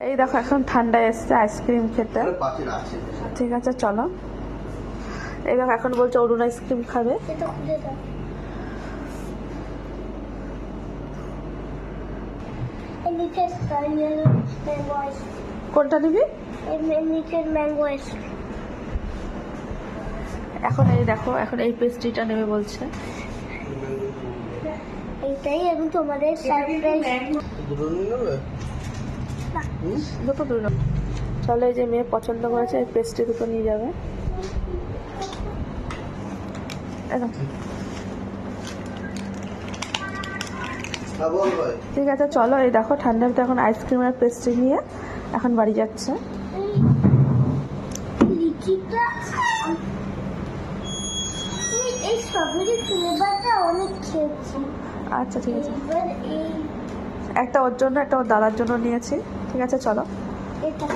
এই দেখো এখন ঠান্ডা এসছে আইসক্রিম খেতে। ঠিক আছে চলো। এই দেখো এখন বলছে অরুণ আইসক্রিম খাবে। কোনটা নিবি? এখন এই দেখো এখন এই পেস্ট্রিটা নেবে বলছে। এইটাই আমি তোমাদের সারপ্রাইজ। দুটো দুটো চলো। এই যে মেয়ে পছন্দ করেছে এই পেস্ট্রি দুটো নিয়ে যাবে। ঠিক আছে চলো। এই দেখো ঠান্ডাতে এখন আইসক্রিম আর পেস্ট্রি নিয়ে এখন বাড়ি যাচ্ছে। এই স্ট্রবেরি ফ্লেভারটা অনেক খেয়েছি। আচ্ছা ঠিক আছে, একটা ওর জন্য একটা ওর দাদার জন্য নিয়েছি। ঠিক আছে চলো। এটা